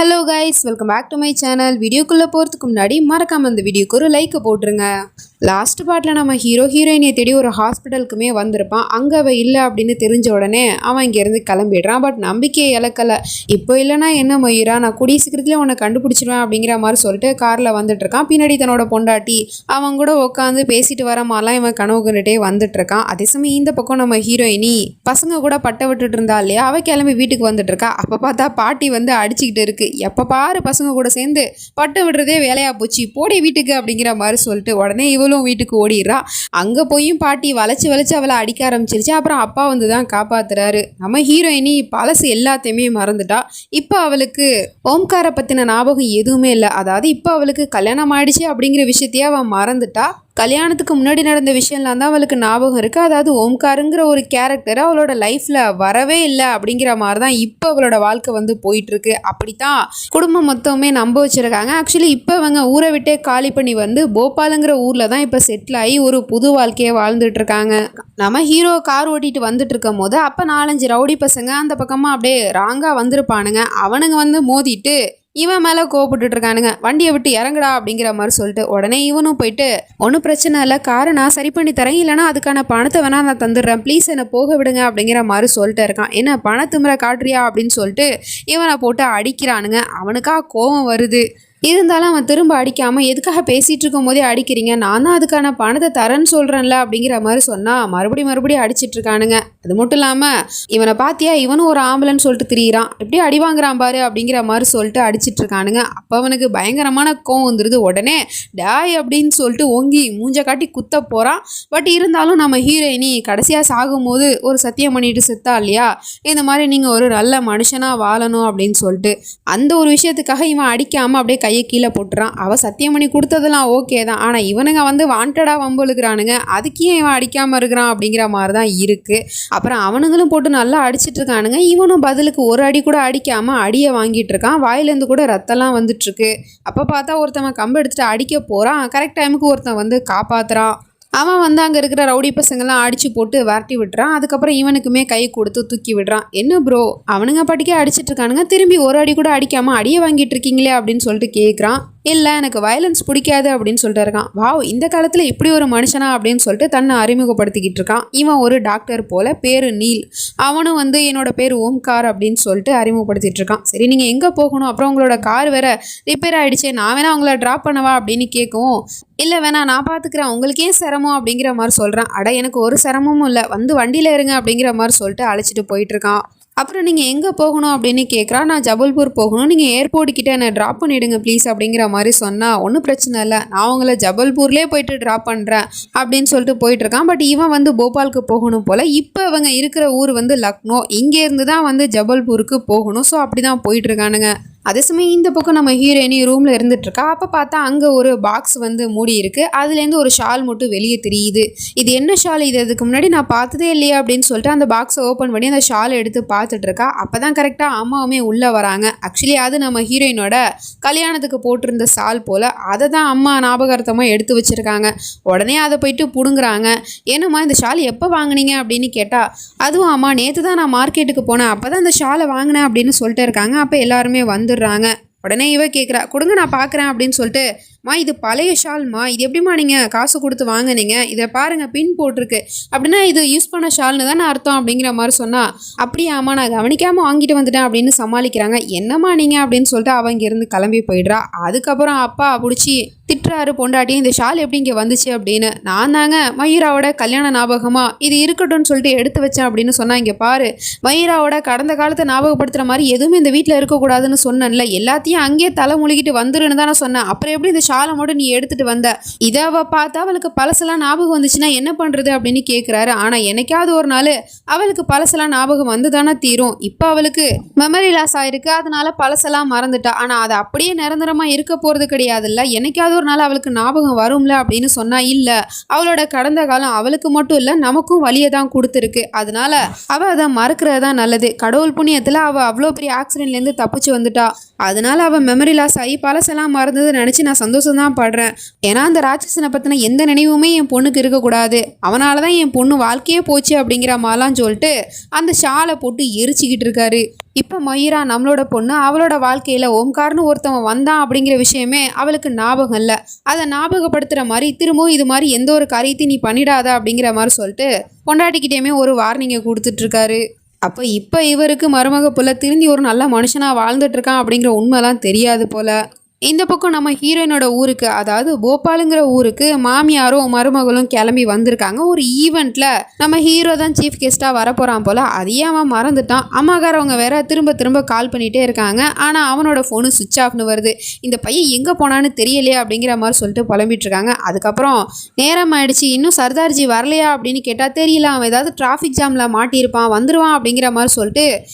Hello guys, welcome back to my channel. வீடியோக்குள்ளே போகிறதுக்கு முன்னாடி மறக்காமல் அந்த வீடியோக்கு ஒரு லைக் போட்டுருங்க. லாஸ்ட் பார்ட்டில் நம்ம ஹீரோயினியை தேடி ஒரு ஹாஸ்பிட்டலுக்குமே வந்திருப்பான். அங்கே அவள் இல்லை அப்படின்னு தெரிஞ்ச உடனே அவன் இங்கேருந்து கிளம்பிடுறான். பட் நம்பிக்கையை இழக்கலை. இப்போ இல்லைனா என்ன மயிரா, நான் கூடிய சீக்கிரத்தில் உன்னை கண்டுபிடிச்சிடுவேன் அப்படிங்கிற மாதிரி சொல்லிட்டு காரில் வந்துட்டுருக்கான். பின்னாடி தன்னோட பொண்டாட்டி அவன் கூட உட்காந்து பேசிட்டு வர மாதிரிலாம் இவன் கனவு கண்டுட்டே வந்துட்டுருக்கான். அதே சமயம் இந்த பக்கம் நம்ம ஹீரோயினி பசங்க கூட பட்டை விட்டுட்டு இருந்தா இல்லையா, அவள் கிளம்பி வீட்டுக்கு வந்துட்டுருக்கா. அப்போ பார்த்தா பாட்டி வந்து அடிச்சுக்கிட்டு இருக்கு. எப்போ பாரு பசங்க கூட சேர்ந்து பட்டை விடுறதே வேலையாக போச்சு, போடி வீட்டுக்கு அப்படிங்கிற மாதிரி சொல்லிட்டு உடனே இவளும் வீட்டுக்கு ஓடிடுறா. அங்கே போயும் பாட்டி வளைச்சு வளைச்சு அவளை அடிக்க ஆரம்பிச்சிருச்சு. அப்புறம் அப்பா வந்து தான் காப்பாத்துறாரு. நம்ம ஹீரோயினி பழசு எல்லாத்தையுமே மறந்துட்டா. இப்போ அவளுக்கு ஓம்காரை பற்றின ஞாபகம் எதுவுமே இல்லை. அதாவது இப்போ அவளுக்கு கல்யாணம் ஆயிடுச்சு அப்படிங்கிற விஷயத்தையே அவன் மறந்துட்டா. கல்யாணத்துக்கு முன்னாடி நடந்த விஷயம்லாம் தான் அவளுக்கு ஞாபகம் இருக்குது. அதாவது ஓம்காருங்கிற ஒரு கேரக்டர் அவளோட லைஃப்பில் வரவே இல்லை அப்படிங்கிற மாதிரி தான் இப்போ அவளோட வாழ்க்கை வந்து போயிட்டுருக்கு. அப்படித்தான் குடும்பம் மொத்தமே நம்ப வச்சுருக்காங்க. ஆக்சுவலி இப்போ அவங்க ஊரை விட்டே காலி பண்ணி வந்து போபாலுங்கிற ஊரில் தான் இப்போ செட்டில் ஆகி ஒரு புது வாழ்க்கையை வாழ்ந்துட்டுருக்காங்க. நம்ம ஹீரோ கார் ஓட்டிட்டு வந்துட்டு இருக்கும் போது அப்போ 4-5 ரவுடி பசங்க அந்த பக்கமாக அப்படியே ராங்காக வந்திருப்பானுங்க. அவனுங்க வந்து மோதிட்டு இவன் மேலே கோவப்பட்டுட்டு இருக்கானுங்க. வண்டியை விட்டு இறங்குடா அப்படிங்கிற மாதிரி சொல்லிட்டு உடனே இவனும் போயிட்டு ஒன்றும் பிரச்சனை இல்லை, காரை நான் சரி பண்ணி தரேன், இல்லைனா அதுக்கான பணத்தை வேணா நான் தந்துடுறேன், ப்ளீஸ் என்னை போக விடுங்க அப்படிங்கிற மாதிரி சொல்லிட்டு இருக்கான். என்ன பணத்துமுறை காட்டுறியா அப்படின்னு சொல்லிட்டு இவனை போட்டு அடிக்கிறானுங்க. அவனுக்கா கோவம் வருது. இருந்தாலும் அவன் திரும்ப அடிக்காமல் எதுக்காக பேசிகிட்டு இருக்கும் போதே அடிக்கிறீங்க, நான் தான் அதுக்கான பணத்தை தரேன்னு சொல்கிறேன்ல அப்படிங்கிற மாதிரி சொன்னால் மறுபடியும் அடிச்சிட்ருக்கானுங்க. அது மட்டும் இல்லாமல் இவனை பார்த்தியா, இவனும் ஒரு ஆம்பளைன்னு சொல்லிட்டு திரியிறான், எப்படி அடி வாங்குறான் பாரு அப்படிங்கிற மாதிரி சொல்லிட்டு அடிச்சிட்ருக்கானுங்க. அப்போ அவனுக்கு பயங்கரமான கோவம் வந்துடுது. உடனே டாய் அப்படின்னு சொல்லிட்டு ஓங்கி மூஞ்ச காட்டி குத்த போகிறான். பட் இருந்தாலும் நம்ம ஹீரோயினி கடைசியாக சாகும்போது ஒரு சத்தியம் பண்ணிட்டு செத்தா இல்லையா, இந்த மாதிரி நீங்கள் ஒரு நல்ல மனுஷனாக வாழணும் அப்படின்னு சொல்லிட்டு அந்த ஒரு விஷயத்துக்காக இவன் அடிக்காமல் அப்படியே கையை கீழே போட்டுறான். அவள் சத்தியம் பண்ணி கொடுத்ததெல்லாம் ஓகே தான், ஆனால் இவனுங்க வந்து வாண்டடாக வம்புழுக்கிறானுங்க. அதுக்கே இவன் அடிக்காமல் இருக்கிறான் அப்படிங்கிற மாதிரி தான் இருக்குது. அப்புறம் அவனுங்களும் போட்டு நல்லா அடிச்சிட்டு இருக்கானுங்க. இவனும் பதிலுக்கு ஒரு அடி கூட அடிக்காமல் அடியை வாங்கிட்டு இருக்கான். வாயிலேருந்து கூட ரத்தம்லாம் வந்துட்டுருக்கு. அப்போ பார்த்தா ஒருத்தவன் கம்பு எடுத்துகிட்டு அடிக்க போகிறான். கரெக்ட் டைமுக்கு ஒருத்தன் வந்து காப்பாற்றுறான். அவன் வந்து அங்கே இருக்கிற ரவுடி பசங்கள்லாம் அடித்து போட்டு விரட்டி விட்டுறான். அதுக்கப்புறம் இவனுக்குமே கை கொடுத்து தூக்கி விடுறான். என்ன ப்ரோ, அவனுங்க பாட்டிக்கே அடிச்சிட்டு இருக்கானுங்க, திரும்பி ஒரு அடி கூட அடிக்காமல் அடியை வாங்கிட்டு இருக்கீங்களே அப்படின்னு சொல்லிட்டு கேட்குறான். இல்லை, எனக்கு வயலன்ஸ் பிடிக்காது அப்படின்னு சொல்லிட்டு இருக்கான். வாவ், இந்த காலத்தில் இப்படி ஒரு மனுஷனா அப்படின்னு சொல்லிட்டு தன்னை அறிமுகப்படுத்திக்கிட்டு இருக்கான். இவன் ஒரு டாக்டர் போல், பேர் நீல். அவனும் வந்து என்னோட பேர் ஓம்கார் அப்படின்னு சொல்லிட்டு அறிமுகப்படுத்திட்டு இருக்கான். சரி, நீங்கள் எங்கே போகணும், அப்புறம் உங்களோட கார் வேற ரிப்பேர் ஆகிடுச்சே, நான் வேணா உங்களை ட்ராப் பண்ணவா அப்படின்னு கேட்கவும், இல்லை வேணா நான் பார்த்துக்கிறேன், உங்களுக்கு ஏன் சிரமம் அப்படிங்கிற மாதிரி சொல்கிறான். அட, எனக்கு ஒரு சிரமமும் இல்லை, வந்து வண்டியில் இருங்க அப்படிங்கிற மாதிரி சொல்லிட்டு அழைச்சிட்டு போயிட்டுருக்கான். அப்புறம் நீங்கள் எங்கே போகணும் அப்படின்னு கேட்குறான். நான் ஜபல்பூர் போகணும், நீங்கள் ஏர்போர்ட் கிட்டே என்னை ட்ராப் பண்ணிவிடுங்க ப்ளீஸ் அப்படிங்கிற மாதிரி சொன்னால், ஒன்றும் பிரச்சனை இல்லை, நான் உங்களை ஜபல்பூர்லேயே போயிட்டு ட்ராப் பண்ணுறேன் அப்படின்னு சொல்லிட்டு போயிட்டுருக்கான். பட் இவன் வந்து போபாலுக்கு போகணும் போல். இப்போ இவங்க இருக்கிற ஊர் வந்து லக்னோ, இங்கேருந்து தான் வந்து ஜபல்பூருக்கு போகணும். ஸோ அப்படி தான் போயிட்டுருக்கானுங்க. அதே சமயம் இந்த பக்கம் நம்ம ஹீரோயினி ரூமில் இருந்துகிட்ருக்கா. அப்போ பார்த்தா அங்கே ஒரு பாக்ஸ் வந்து மூடி இருக்குது. அதுலேருந்து ஒரு ஷால் மட்டும் வெளியே தெரியுது. இது என்ன ஷால், இது அதுக்கு முன்னாடி நான் பார்த்ததே இல்லையா அப்படின்னு சொல்லிட்டு அந்த பாக்ஸை ஓப்பன் பண்ணி அந்த ஷாலை எடுத்து பார்த்துட்ருக்கா. அப்போ தான் கரெக்டாக அம்மாவுமே உள்ளே வராங்க. ஆக்சுவலி அது நம்ம ஹீரோயினோட கல்யாணத்துக்கு போட்டிருந்த ஷால் போல். அதை தான் அம்மா ஞாபகார்த்தமாக எடுத்து வச்சுருக்காங்க. உடனே அதை போயிட்டு பிடுங்குறாங்க. ஏன்னம்மா இந்த ஷால் எப்போ வாங்கினீங்க அப்படின்னு கேட்டால், அதுவும் அம்மா நேற்று தான் நான் மார்க்கெட்டுக்கு போனேன், அப்போ தான் இந்த ஷாலை வாங்கினேன் அப்படின்னு சொல்லிட்டு இருக்காங்க. அப்போ எல்லாருமே வந்துடுறாங்க. உடனே இவ கேட்குறா, கொடுங்க நான் பார்க்குறேன் அப்படின்னு சொல்லிட்டு, மா இது பழைய ஷால்மா, இது எப்படிமா நீங்கள் காசு கொடுத்து வாங்கினீங்க, இதை பாருங்கள் பின் போட்டிருக்கு, அப்படின்னா இது யூஸ் பண்ண ஷால்னு தானே அர்த்தம் அப்படிங்கிற மாதிரி சொன்னால், அப்படியாம்மா நான் கவனிக்காமல் வாங்கிட்டு வந்துட்டேன் அப்படின்னு சமாளிக்கிறாங்க. என்னம்மா நீங்கள் அப்படின்னு சொல்லிட்டு அவங்க இங்கேருந்து கிளம்பி போயிடுறா. அதுக்கப்புறம் அப்பா பிடிச்சி திட்டுறாரு பொண்டாட்டி, இந்த ஷால் எப்படி இங்கே வந்துச்சு அப்படின்னு. நான் தாங்க மயூராவோட கல்யாண ஞாபகமாக இது இருக்கட்டும்னு சொல்லிட்டு எடுத்து வச்சேன் அப்படின்னு சொன்னால், இங்கே பாரு, மயூராவோட கடந்த காலத்தை ஞாபகப்படுத்துகிற மாதிரி எதுவுமே இந்த வீட்டில் இருக்கக்கூடாதுன்னு சொன்னேன்ல, எல்லாத்தையும் அங்கேயே தலை முழுகிட்டு வந்துருன்னு தானே சொன்னேன், அப்புறம் எப்படி இந்த ஷாலை மட்டும் நீ எடுத்துகிட்டு வந்த, இதை அவள் பார்த்தா அவளுக்கு பழசெல்லாம் ஞாபகம் வந்துச்சுன்னா என்ன பண்ணுறது அப்படின்னு கேட்குறாரு. ஆனால் என்னைக்காவது ஒரு நாள் அவளுக்கு பழசெல்லாம் ஞாபகம் வந்து தானே தீரும். இப்போ அவளுக்கு மெமரி லாஸ் ஆகிருக்கு, அதனால பழசெல்லாம் மறந்துட்டா. ஆனால் அது அப்படியே நிரந்தரமாக இருக்க போகிறது கிடையாதுல்ல, என்னைக்காவது ஒரு நாள் அவளுக்கு ஞாபகம் வரும்ல அப்படின்னு சொன்னா, இல்லை அவளோட கடந்த காலம் அவளுக்கு மட்டும் இல்லை நமக்கும் வலியை தான் கொடுத்துருக்கு, அதனால அவள் அதை மறக்கிறது தான் நல்லது. கடவுள் புண்ணியத்தில் அவள் அவ்வளோ பெரிய ஆக்சிடென்ட்லேருந்து தப்பிச்சு வந்துட்டா, அதனால அவள் மெமரி லாஸ் ஆகி பழசெல்லாம் மறந்தது நினச்சி நான் சந்தோஷம் சந்தோஷம் தான் படுறேன். ஏன்னா அந்த ராட்சசனை பற்றின எந்த நினைவுமே என் பொண்ணுக்கு இருக்கக்கூடாது, அவனால தான் என் பொண்ணு வாழ்க்கையே போச்சு அப்படிங்கிற மாதிரிலாம் சொல்லிட்டு அந்த ஷாலை போட்டு எரிச்சிக்கிட்டு இருக்காரு. இப்போ மயூரா நம்மளோட பொண்ணு அவளோட வாழ்க்கையில் ஓம்கார்னு ஒருத்தவன் வந்தான் அப்படிங்கிற விஷயமே அவளுக்கு ஞாபகம் இல்லை. அதை ஞாபகப்படுத்துகிற மாதிரி திரும்பவும் இது மாதிரி எந்த ஒரு காரியத்தையும் நீ பண்ணிடாத அப்படிங்கிற மாதிரி சொல்லிட்டு பொண்டாட்டிக்கிட்டேயுமே ஒரு வார்னிங்கை கொடுத்துட்ருக்காரு. அப்போ இப்போ இவருக்கு மருமக புள்ள திருந்தி ஒரு நல்ல மனுஷனாக வாழ்ந்துட்டு இருக்கான் அப்படிங்கிற உண்மைலாம் தெரியாது போல. இந்த பக்கம் நம்ம ஹீரோயினோட ஊருக்கு, அதாவது போபாலுங்கிற ஊருக்கு மாமியாரும் மருமகளும் கிளம்பி வந்திருக்காங்க. ஒரு ஈவெண்ட்டில் நம்ம ஹீரோ தான் சீஃப் கெஸ்ட்டாக வரப்போகிறான் போல். அதையே அவன் மறந்துட்டான். அம்மாக்காரவங்க வேற திரும்ப திரும்ப கால் பண்ணிகிட்டே இருக்காங்க. ஆனால் அவனோட ஃபோனு சுவிட்ச் ஆஃப்னு வருது. இந்த பையன் எங்கே போனான்னு தெரியலையே அப்படிங்கிற மாதிரி சொல்லிட்டு புலம்பிட்டு இருக்காங்க. அதுக்கப்புறம் நேரம் ஆயிடுச்சு, இன்னும் சர்தார்ஜி வரலையா அப்படின்னு கேட்டால் தெரியல, அவன் ஏதாவது டிராஃபிக் ஜாமில் மாட்டியிருப்பான், வந்துடுவான் அப்படிங்கிற மாதிரி சொல்லிட்டு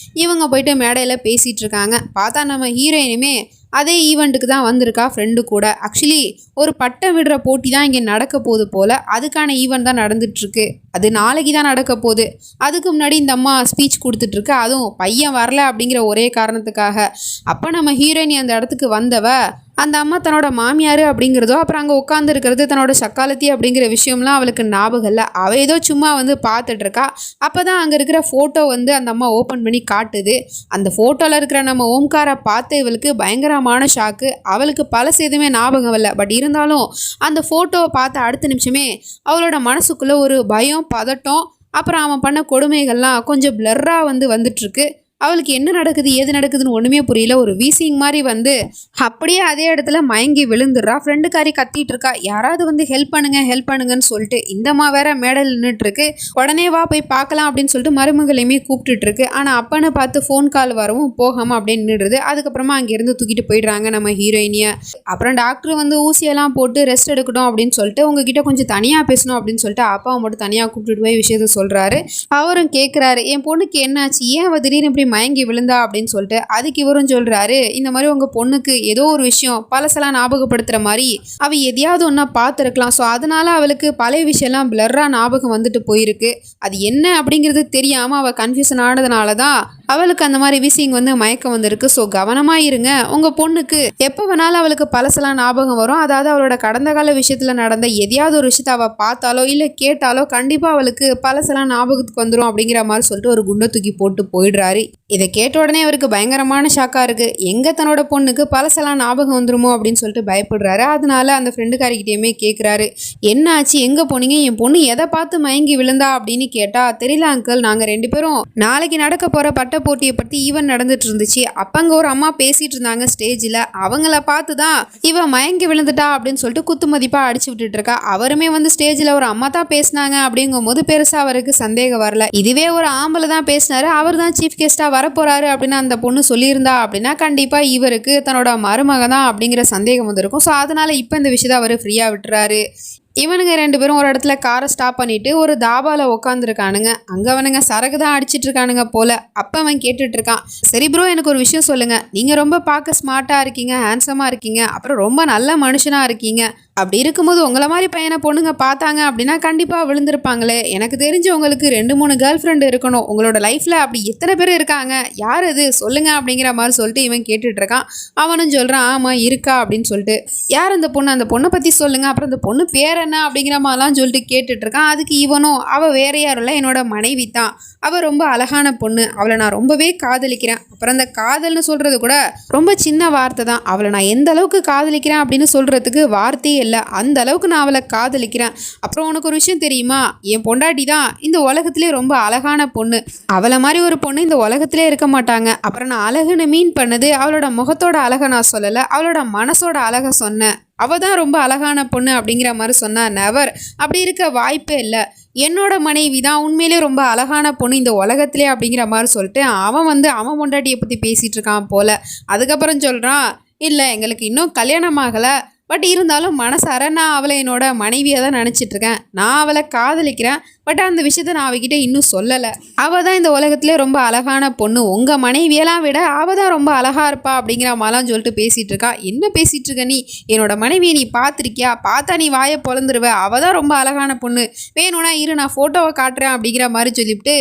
இவங்க போயிட்டு மேடையில் பேசிகிட்டு இருக்காங்க. பார்த்தா நம்ம ஹீரோயினுமே அதே ஈவெண்ட்டுக்கு தான் வந்திருக்கா ஃப்ரெண்டு கூட. ஆக்சுவலி ஒரு பட்டம் விடுற போட்டி தான் இங்கே நடக்க போகுது போல். அதுக்கான ஈவெண்ட் தான் நடந்துட்டுருக்கு. அது நாளைக்கு தான் நடக்க போகுது. அதுக்கு முன்னாடி இந்த அம்மா ஸ்பீச் கொடுத்துட்ருக்கு, அதுவும் பையன் வரல அப்படிங்கிற ஒரே காரணத்துக்காக. அப்போ நம்ம ஹீரோயின் அந்த இடத்துக்கு வந்தவ அந்த அம்மா தன்னோட மாமியார் அப்படிங்கிறதோ அப்புறம் அங்கே உட்காந்துருக்கிறது தன்னோட சக்காலத்தி அப்படிங்கிற விஷயம்லாம் அவளுக்கு ஞாபகம் இல்லை. அவள் ஏதோ சும்மா வந்து பார்த்துட்ருக்கா. அப்போ தான் அங்கே இருக்கிற ஃபோட்டோ வந்து அந்த அம்மா ஓப்பன் பண்ணி காட்டுது. அந்த ஃபோட்டோவில் இருக்கிற நம்ம ஓம்காரை பார்த்து இவளுக்கு பயங்கரமான ஷாக்கு. அவளுக்கு பழசு எதுவுமே ஞாபகம் இல்லை. பட் இருந்தாலும் அந்த ஃபோட்டோவை பார்த்த அடுத்த நிமிஷமே அவளோட மனசுக்குள்ளே ஒரு பயம், பதட்டம், அப்புறம் அவன் பண்ண கொடுமைகள்லாம் கொஞ்சம் பிளர்ராக வந்துட்டுருக்கு. அவளுக்கு என்ன நடக்குது ஏது நடக்குதுன்னு ஒன்றுமே புரியல. ஒரு வீசிங் மாதிரி வந்து அப்படியே அதே இடத்துல மயங்கி விழுந்துடுறா. ஃப்ரெண்டுக்காரி கத்திட்டு இருக்கா, யாராவது வந்து ஹெல்ப் பண்ணுங்கன்னு சொல்லிட்டு. இந்தம்மா வேற மேடல் நின்றுட்டுருக்கு. உடனே வா போய் பார்க்கலாம் அப்படின்னு சொல்லிட்டு மருமகளையுமே கூப்பிட்டுருக்கு. ஆனால் அப்பன்னு பார்த்து ஃபோன் கால் வரவும் போகாமல் அப்படியே நின்றுடுது. அதுக்கப்புறமா அங்கேருந்து தூக்கிட்டு போயிடுறாங்க நம்ம ஹீரோயினியை. அப்புறம் டாக்டர் வந்து ஊசியெல்லாம் போட்டு ரெஸ்ட் எடுக்கட்டும் அப்படின்னு சொல்லிட்டு உங்ககிட்ட கொஞ்சம் தனியாக பேசணும் அப்படின்னு சொல்லிட்டு அப்பாவை மட்டும் தனியாக கூப்பிட்டுட்டு போய் விஷயத்த சொல்கிறாரு. அவரும் கேட்குறாரு, என் பொண்ணுக்கு என்னாச்சு, ஏன் அவள் திடீர்னு இப்படி மயங்கி விழுந்தா அப்படின்னு சொல்லிட்டு. அதுக்கு இவரும் சொல்றாரு, இந்த மாதிரி உங்க பொண்ணுக்கு ஏதோ ஒரு விஷயம் பழசெல்லாம் ஞாபகப்படுத்துற மாதிரி அவ எதையாவது ஒன்னா பார்த்துருக்கலாம். ஸோ அதனால அவளுக்கு பழைய விஷயம்லாம் பிளர்ரா ஞாபகம் வந்துட்டு போயிருக்கு. அது என்ன அப்படிங்கிறது தெரியாம அவ கன்ஃபியூஷன் ஆனதுனால தான் அவளுக்கு அந்த மாதிரி வீசிங் வந்து மயக்கம் வந்திருக்கு. ஸோ கவனமா இருங்க. உங்க பொண்ணுக்கு எப்போ வேணாலும் அவளுக்கு பழசெல்லாம் ஞாபகம் வரும். அதாவது அவளோட கடந்த கால விஷயத்துல நடந்த எதையாவது ஒரு விஷயத்த அவ பார்த்தாலோ இல்லை கேட்டாலோ கண்டிப்பா அவளுக்கு பழசெல்லாம் ஞாபகத்துக்கு வந்துடும் அப்படிங்கிற மாதிரி சொல்லிட்டு ஒரு குண்டை தூக்கி போட்டு போயிடுறாரு. இதை கேட்ட உடனே அவருக்கு பயங்கரமான ஷாக்காக இருக்குது. எங்கே தன்னோட பொண்ணுக்கு பழசெல்லாம் ஞாபகம் வந்துருமோ அப்படின்னு சொல்லிட்டு பயப்படுறாரு. அதனால அந்த ஃப்ரெண்டுக்காரிக்கிட்டேயுமே கேட்குறாரு, என்ன ஆச்சு, எங்கே போனீங்க, என் பொண்ணு எதை பார்த்து மயங்கி விழுந்தா அப்படின்னு கேட்டால், தெரியல அங்கிள், நாங்கள் 2 பேரும் நாளைக்கு நடக்க போகிற பட்ட போட்டியை பற்றி ஈவன் நடந்துட்டு இருந்துச்சு. அப்பங்க ஒரு அம்மா பேசிகிட்டு இருந்தாங்க ஸ்டேஜில், அவங்கள பார்த்து தான் இவ மயங்கி விழுந்துட்டா அப்படின்னு சொல்லிட்டு குத்து மதிப்பாக அடிச்சு விட்டுட்டு இருக்கா. அவருமே வந்து ஸ்டேஜில் ஒரு அம்மா தான் பேசினாங்க அப்படிங்கும் போது பெருசாக அவருக்கு சந்தேகம் வரல. இதுவே ஒரு ஆம்பளை தான் பேசினாரு, அவர் தான் சீஃப் கெஸ்ட்டாக வரப்போறாரு அப்படின்னு அந்த பொண்ணு சொல்லியிருந்தா அப்படின்னா கண்டிப்பா இவருக்கு தன்னோட மருமக தான் அப்படிங்கிற சந்தேகம் வந்திருக்கும். ஸோ அதனால இப்போ இந்த விஷயத்தை அவர் ஃப்ரீயா விட்டுறாரு. இவனுங்க 2 பேரும் ஒரு இடத்துல காரை ஸ்டாப் பண்ணிட்டு ஒரு தாபால உட்காந்துருக்கானுங்க. அங்க அவனுங்க சரக்கு தான் அடிச்சிட்டு இருக்கானுங்க போல. அப்ப அவன் கேட்டுட்டு இருக்கான், சரி ப்ரோ, எனக்கு ஒரு விஷயம் சொல்லுங்க, நீங்க ரொம்ப பார்க்க ஸ்மார்ட்டா இருக்கீங்க, ஹேண்ட்ஸமா இருக்கீங்க, அப்புறம் ரொம்ப நல்ல மனுஷனா இருக்கீங்க. அப்படி இருக்கும்போது உங்களை மாதிரி பையனை பொண்ணுங்க பார்த்தாங்க அப்படின்னா கண்டிப்பாக விழுந்திருப்பாங்களே. எனக்கு தெரிஞ்சு உங்களுக்கு 2-3 கேர்ள் ஃப்ரெண்டு இருக்கணும். உங்களோட லைஃப்பில் அப்படி எத்தனை பேர் இருக்காங்க, யார் அது சொல்லுங்க அப்படிங்கிற மாதிரி சொல்லிட்டு இவன் கேட்டுட்டு இருக்கான். அவனும் சொல்கிறான், ஆமாம் இருக்கா அப்படின்னு சொல்லிட்டு. யார் அந்த பொண்ணு, அந்த பொண்ணை பற்றி சொல்லுங்க, அப்புறம் அந்த பொண்ணு பேர் என்ன அப்படிங்கிற மாதிரிலாம் சொல்லிட்டு கேட்டுட்டு இருக்கான். அதுக்கு இவனும், அவள் வேற யாரும் இல்லை, என்னோட மனைவி தான், அவள் ரொம்ப அழகான பொண்ணு, அவளை நான் ரொம்பவே காதலிக்கிறேன். அப்புறம் அந்த காதல்னு சொல்கிறது கூட ரொம்ப சின்ன வார்த்தை தான். அவளை நான் எந்த அளவுக்கு காதலிக்கிறேன் அப்படின்னு சொல்கிறதுக்கு வார்த்தையே இல்லை, அந்த அளவுக்கு நான் அவளை காதலிக்கிறேன். அப்புறம் உனக்கு ஒரு விஷயம் தெரியுமா, என் பொண்டாட்டி தான் இந்த உலகத்திலே ரொம்ப அழகான பொண்ணு, அவளை மாதிரி ஒரு பொண்ணு இந்த உலகத்திலே இருக்க மாட்டாங்க. அப்புறம் நான் அழகுன்னு மீன் பண்ணது அவளோட முகத்தோட அழகை நான் சொல்லலை, அவளோட மனசோட அழகை சொன்னேன். அவள் தான் ரொம்ப அழகான பொண்ணு அப்படிங்கிற மாதிரி சொன்னா. நெவர், அப்படி இருக்க வாய்ப்பே இல்லை, என்னோட மனைவி தான் உண்மையிலே ரொம்ப அழகான பொண்ணு இந்த உலகத்திலே அப்படிங்கிற மாதிரி சொல்லிட்டு அவன் பொண்டாட்டியை பற்றி பேசிகிட்டு இருக்கான் போல. அதுக்கப்புறம் சொல்கிறான், இல்லை எங்களுக்கு இன்னும் கல்யாணம் ஆகலை, பட் இருந்தாலும் மனசார நான் அவளை என்னோட மனைவியாக தான் நினச்சிட்ருக்கேன், நான் அவளை காதலிக்கிறேன், பட் அந்த விஷயத்த நான் அவகிட்ட இன்னும் சொல்லலை. அவள் தான் இந்த உலகத்திலே ரொம்ப அழகான பொண்ணு, உங்கள் மனைவியெல்லாம் விட அவள் தான் ரொம்ப அழகாக இருப்பா அப்படிங்கிற மாதிரிலாம் சொல்லிட்டு பேசிகிட்டு இருக்கா. என்ன பேசிகிட்டு இருக்க நீ? என்னோட மனைவியை நீ பார்த்துருக்கியா? பார்த்தா நீ வாயை பொழந்துருவ. அவள் தான் ரொம்ப அழகான பொண்ணு, வேணும்னா இரு நான் ஃபோட்டோவை காட்டுறேன் அப்படிங்கிற மாதிரி சொல்லிவிட்டு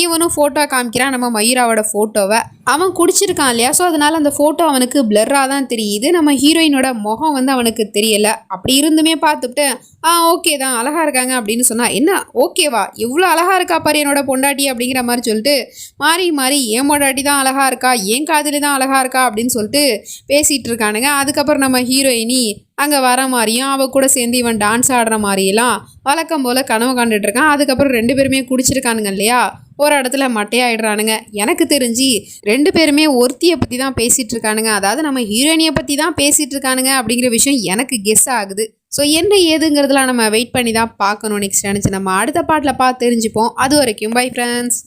இவனும் ஃபோட்டோ காமிக்கிறான் நம்ம மயூராவோட ஃபோட்டோவை. அவன் குடிச்சிருக்கான் இல்லையா, ஸோ அதனால் அந்த ஃபோட்டோ அவனுக்கு பிளர்ராக தான் தெரியுது. நம்ம ஹீரோயினோட முகம் வந்து அவனுக்கு தெரியலை. அப்படி இருந்துமே பார்த்துட்டு ஓகே தான் அழகாக இருக்காங்க அப்படின்னு சொன்னால், என்ன ஓகேவா, எவ்வளோ அழகாக இருக்கா பாரு என்னோட பொண்டாட்டி அப்படிங்கிற மாதிரி சொல்லிட்டு மாறி மாறி என் பொண்டாட்டி தான் அழகாக இருக்கா, என் காதலி தான் அழகாக இருக்கா அப்படின்னு சொல்லிட்டு பேசிகிட்டு இருக்கானுங்க. அதுக்கப்புறம் நம்ம ஹீரோயினி அங்கே வர மாதிரியும் அவள் கூட சேர்ந்து இவன் டான்ஸ் ஆடுற மாதிரியெல்லாம் வழக்கம் போல் கனவு காண்டுட்டு இருக்கான். அதுக்கப்புறம் 2 பேருமே குடிச்சிருக்கானுங்க இல்லையா, ஒரு இடத்துல மட்டையாயிடுறானுங்க. எனக்கு தெரிஞ்சு 2 பேருமே ஒருத்தியை பற்றி தான் பேசிகிட்டு இருக்கானுங்க, அதாவது நம்ம ஹீரோயினியை பற்றி தான் பேசிகிட்டு இருக்கானுங்க அப்படிங்கிற விஷயம் எனக்கு கெஸ் ஆகுது. ஸோ என்ன ஏதுங்கிறதுலாம் நம்ம வெயிட் பண்ணி தான் பார்க்கணும். நெக்ஸ்ட் நினச்சி நம்ம அடுத்த பாட்டில் பார்த்து தெரிஞ்சுப்போம். அது வரைக்கும் பை ஃப்ரெண்ட்ஸ்.